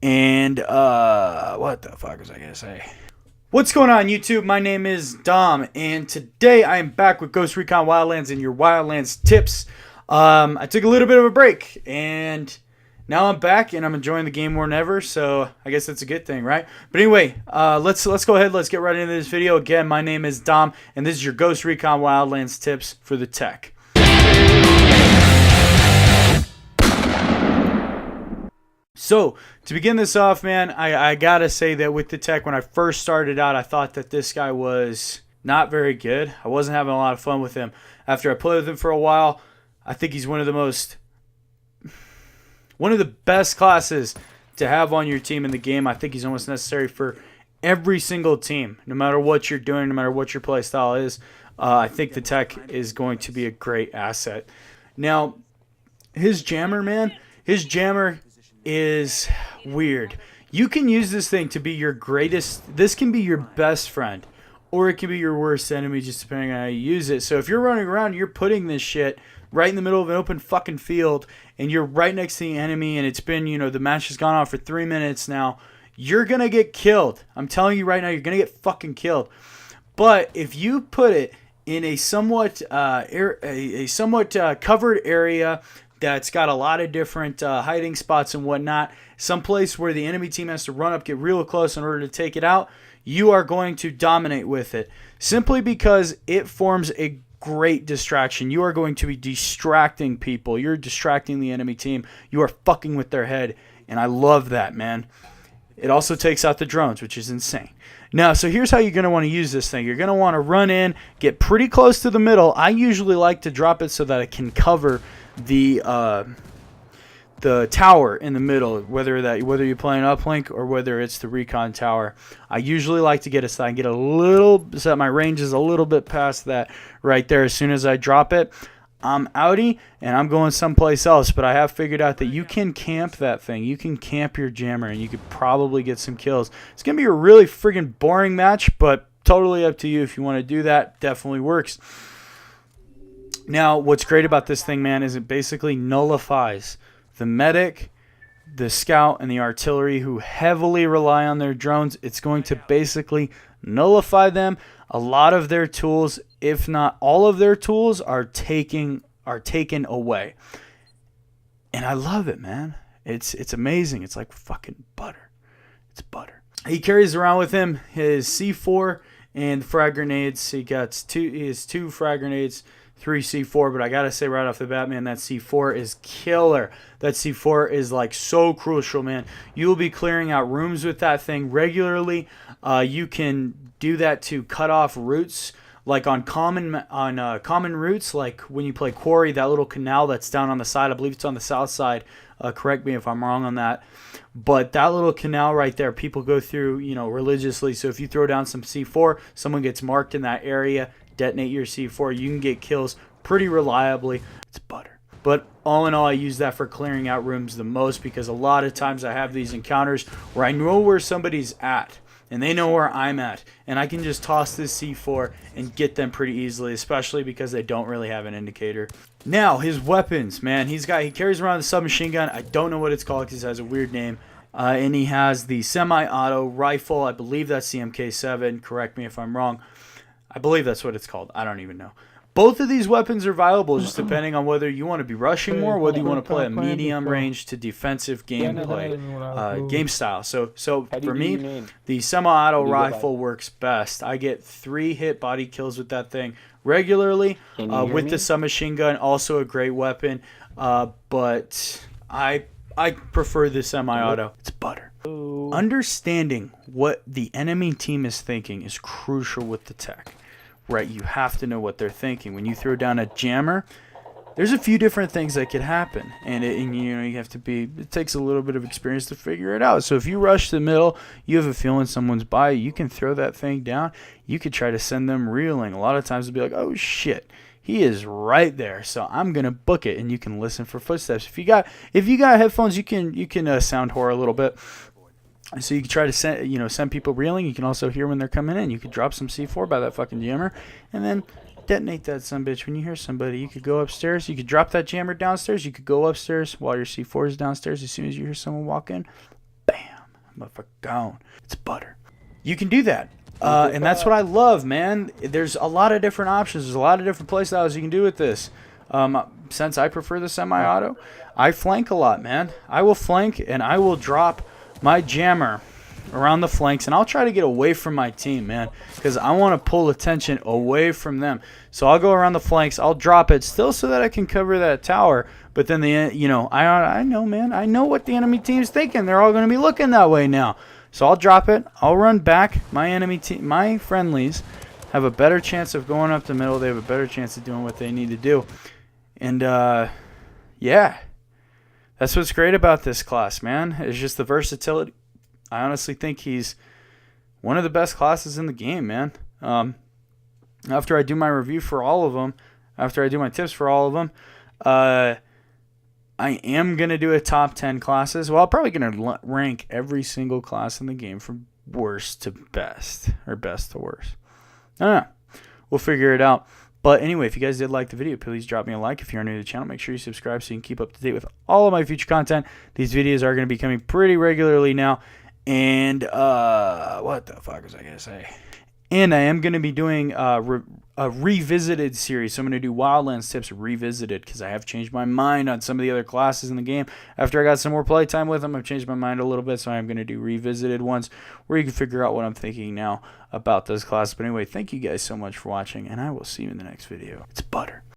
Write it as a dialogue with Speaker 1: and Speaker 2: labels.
Speaker 1: And what the fuck was I gonna say? What's going on, YouTube? My name is Dom, and today I am back with Ghost Recon Wildlands and your Wildlands tips. I took a little bit of a break, and now I'm back, and I'm enjoying the game more than ever. So I guess that's a good thing, right? But anyway, let's go ahead. Let's get right into this video. Again, my name is Dom, and this is your Ghost Recon Wildlands tips for the tech. So, to begin this off, man, I gotta say that with the tech, when I first started out, I thought that this guy was not very good. I wasn't having a lot of fun with him. After I played with him for a while, I think he's one of the best classes to have on your team in the game. I think he's almost necessary for every single team, no matter what you're doing, no matter what your play style is. I think the tech is going to be a great asset. Now, his jammer, man, is weird. You can use this thing to be your greatest. This can be your best friend, or it can be your worst enemy, just depending on how you use it. So if you're running around, you're putting this shit right in the middle of an open fucking field, and you're right next to the enemy, and it's been, the match has gone on for 3 minutes now, you're gonna get killed. I'm telling you right now, you're gonna get fucking killed. But if you put it in a somewhat covered area that's got a lot of different hiding spots and whatnot, someplace where the enemy team has to run up, get real close in order to take it out, you are going to dominate with it. Simply because it forms a great distraction. You are going to be distracting people. You're distracting the enemy team. You are fucking with their head, and I love that, man. It also takes out the drones, which is insane. Now, so here's how you're going to want to use this thing. You're going to want to run in, get pretty close to the middle. I usually like to drop it so that it can cover the tower in the middle, whether you're playing uplink or whether it's the recon tower. I usually like to get so that my range is a little bit past that right there. As soon as I drop it, I'm outie and I'm going someplace else. But I have figured out that you can camp that thing. You can camp your jammer and you could probably get some kills. It's gonna be a really friggin' boring match, but totally up to you. If you want to do that, definitely works. Now, what's great about this thing, man, is it basically nullifies the medic, the scout, and the artillery who heavily rely on their drones. It's going to basically nullify them. A lot of their tools, if not all of their tools, are taken away. And I love it, man. It's amazing. It's like fucking butter. It's butter. He carries around with him his C4 and frag grenades. He has two frag grenades, 3 C4, but I gotta say right off the bat, man, that C4 is killer. That C4 is like so crucial, man. You will be clearing out rooms with that thing regularly. You can do that to cut off routes, like on common routes, like when you play Quarry, that little canal that's down on the side. I believe it's on the south side. Correct me if I'm wrong on that. But that little canal right there, people go through, religiously. So if you throw down some C4, someone gets marked in that area, detonate your C4, you can get kills pretty reliably. It's butter. But all in all, I use that for clearing out rooms the most, because a lot of times I have these encounters where I know where somebody's at and they know where I'm at, and I can just toss this C4 and get them pretty easily, especially because they don't really have an indicator. Now, his weapons, man, he carries around the submachine gun. I don't know what it's called because it has a weird name. And he has the semi-auto rifle. I believe that's the MK7. Correct me if I'm wrong. I believe that's what it's called. I don't even know. Both of these weapons are viable, just depending on whether you want to be rushing more, or whether you want to play a medium range to defensive gameplay, game style. So for me, the semi-auto rifle works best. I get 3 hit body kills with that thing regularly. With the submachine gun, also a great weapon, but I prefer the semi-auto. It's butter. Understanding what the enemy team is thinking is crucial with the tech. Right, you have to know what they're thinking. When you throw down a jammer, there's a few different things that could happen, and you have to be. It takes a little bit of experience to figure it out. So if you rush the middle, you have a feeling someone's by you, you can throw that thing down. You could try to send them reeling. A lot of times it'll be like, oh shit, he is right there, so I'm gonna book it, and you can listen for footsteps. If you got headphones, you can sound horror a little bit. So you can try to send people reeling. You can also hear when they're coming in. You could drop some C4 by that fucking jammer, and then detonate that sumbitch. When you hear somebody, you could go upstairs. You could drop that jammer downstairs. You could go upstairs while your C4 is downstairs. As soon as you hear someone walk in, bam. Motherfucker gone. It's butter. You can do that. And that's what I love, man. There's a lot of different options. There's a lot of different play styles you can do with this. Since I prefer the semi-auto, I flank a lot, man. I will flank and I will drop my jammer around the flanks, and I'll try to get away from my team, man, because I want to pull attention away from them. So I'll go around the flanks, I'll drop it still so that I can cover that tower. But then I know, man, I know what the enemy team's thinking. They're all going to be looking that way now. So I'll drop it, I'll run back. My friendlies have a better chance of going up the middle. They have a better chance of doing what they need to do. And yeah, that's what's great about this class, man. It's just the versatility. I honestly think he's one of the best classes in the game, man. After I do my review for all of them, after I do my tips for all of them, I am going to do a top 10 classes. Well, I'm probably going to rank every single class in the game from worst to best, or best to worst. I don't know. We'll figure it out. But anyway, if you guys did like the video, please drop me a like. If you're new to the channel, make sure you subscribe so you can keep up to date with all of my future content. These videos are going to be coming pretty regularly now. And what the fuck was I going to say? And I am going to be doing a revisited series. So I'm going to do Wildlands tips revisited, because I have changed my mind on some of the other classes in the game. After I got some more playtime with them, I've changed my mind a little bit. So I'm going to do revisited ones where you can figure out what I'm thinking now about those classes. But anyway, thank you guys so much for watching, and I will see you in the next video. It's butter.